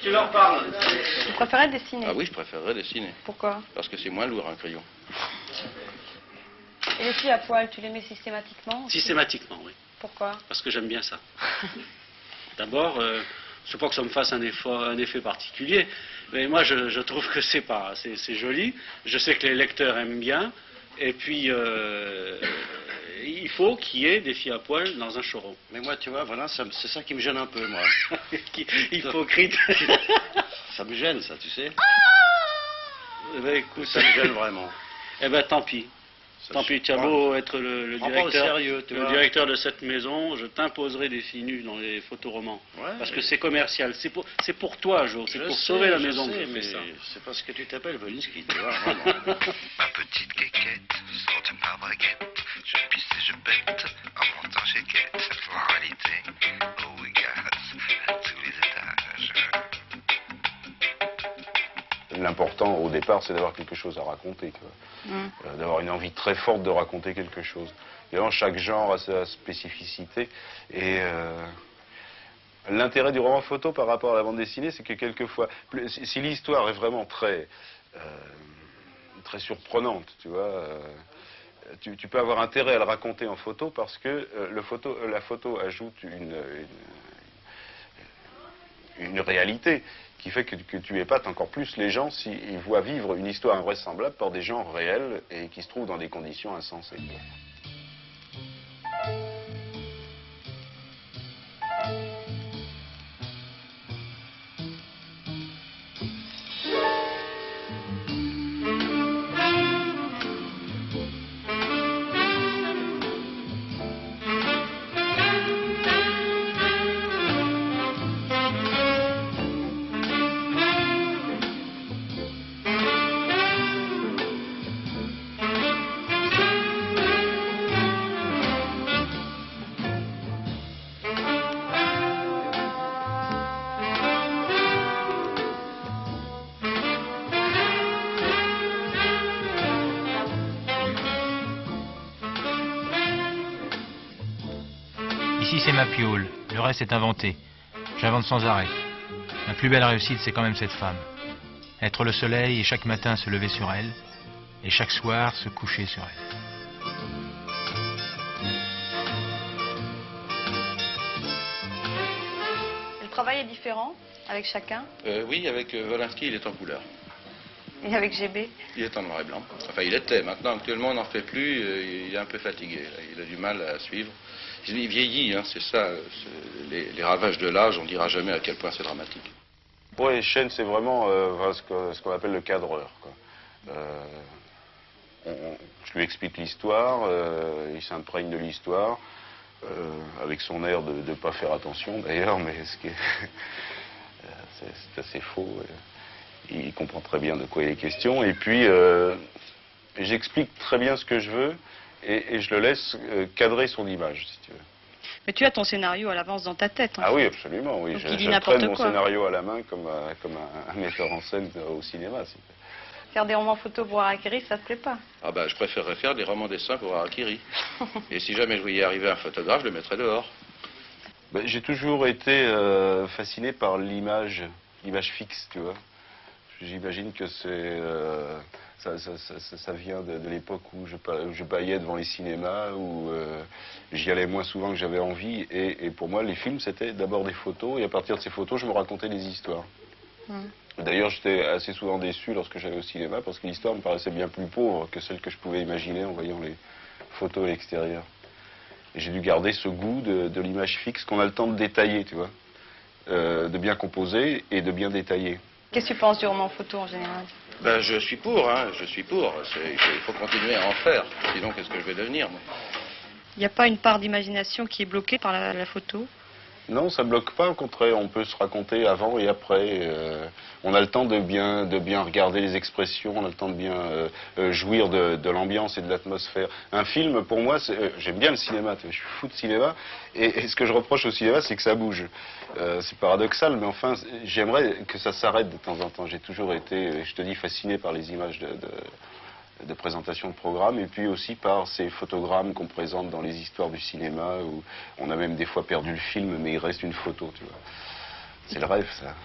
Tu leur parles. Vous préférez dessiner? Ah oui, je préférerais dessiner. Pourquoi? Parce que c'est moins lourd un crayon. Et les filles à poil, tu les mets systématiquement aussi? Systématiquement, oui. Pourquoi? Parce que j'aime bien ça. D'abord, je ne sais pas que ça me fasse un effet particulier, mais moi je trouve que c'est joli. Je sais que les lecteurs aiment bien. Et puis, il faut qu'il y ait des filles à poil dans un showroom. Mais moi, tu vois, voilà, c'est ça qui me gêne un peu, moi. Hypocrite. Ça me gêne, ça, tu sais. Eh ben, écoute, Ça me gêne vraiment. Eh ben, tant pis. Tant pis, tu as beau être le directeur de cette maison, je t'imposerai des filles nues dans les photoromans. Ouais, parce que c'est commercial. C'est pour toi, Jo. C'est pour sauver la maison que je fais ça. C'est parce que tu t'appelles Volinsky, tu vois, vraiment. Ma petite quéquette sort de ma braguette. Je pisse et je bête en montant chez Quête. Moralité, oh oui, gaz, à tous les étages. L'important au départ, c'est d'avoir quelque chose à raconter, d'avoir une envie très forte de raconter quelque chose. Évidemment, chaque genre a sa spécificité. Et l'intérêt du roman photo par rapport à la bande dessinée, c'est que quelquefois, si l'histoire est vraiment très surprenante, tu vois, tu peux avoir intérêt à le raconter en photo parce que la photo ajoute une réalité qui fait que tu épates encore plus les gens s'ils voient vivre une histoire invraisemblable par des gens réels et qui se trouvent dans des conditions insensées. Ici c'est ma piole, le reste est inventé. J'invente sans arrêt. Ma plus belle réussite, c'est quand même cette femme. Être le soleil et chaque matin se lever sur elle, et chaque soir se coucher sur elle. Le travail est différent avec chacun? Oui, avec Volinsky, il est en couleur. Et avec GB? Il est en noir et blanc. Enfin, il était. Maintenant, actuellement, on n'en fait plus. Il est un peu fatigué. Il a du mal à suivre. Il vieillit, hein, c'est ça. Les ravages de l'âge, on ne dira jamais à quel point c'est dramatique. Pour les chaînes, c'est vraiment ce qu'on appelle le cadreur, quoi. Je lui explique l'histoire, il s'imprègne de l'histoire, avec son air de ne pas faire attention d'ailleurs, mais c'est assez faux. Il comprend très bien de quoi il est question. Et puis, j'explique très bien ce que je veux et je le laisse cadrer son image, si tu veux. Mais tu as ton scénario à l'avance dans ta tête. Ah oui, absolument. Oui. Je prenne mon scénario à la main comme un metteur en scène au cinéma. Si. Faire des romans photos pour Harakiri, ça te plaît pas? Ah bah, je préférerais faire des romans dessins pour Harakiri. Et si jamais je voyais arriver un photographe, je le mettrais dehors. Ben, j'ai toujours été fasciné par l'image fixe, tu vois. J'imagine que ça vient de l'époque où je baillais devant les cinémas, où j'y allais moins souvent que j'avais envie. Et pour moi, les films, c'était d'abord des photos. Et à partir de ces photos, je me racontais des histoires. D'ailleurs, j'étais assez souvent déçu lorsque j'allais au cinéma, parce que l'histoire me paraissait bien plus pauvre que celle que je pouvais imaginer en voyant les photos à l'extérieur. Et j'ai dû garder ce goût de l'image fixe qu'on a le temps de détailler, tu vois. De bien composer et de bien détailler. Qu'est-ce que tu penses du roman photo en général? Ben, je suis pour, hein, je suis pour. Il faut continuer à en faire. Sinon, qu'est-ce que je vais devenir, moi? Il n'y a pas une part d'imagination qui est bloquée par la photo? Non, ça ne bloque pas, au contraire, on peut se raconter avant et après. On a le temps de bien regarder les expressions, on a le temps de bien jouir de l'ambiance et de l'atmosphère. Un film, pour moi, j'aime bien le cinéma, je suis fou de cinéma, et ce que je reproche au cinéma, c'est que ça bouge. C'est paradoxal, mais enfin, j'aimerais que ça s'arrête de temps en temps. J'ai toujours été, je te dis, fasciné par les images de présentation de programmes, et puis aussi par ces photogrammes qu'on présente dans les histoires du cinéma, où on a même des fois perdu le film, mais il reste une photo, tu vois. C'est le rêve, ça.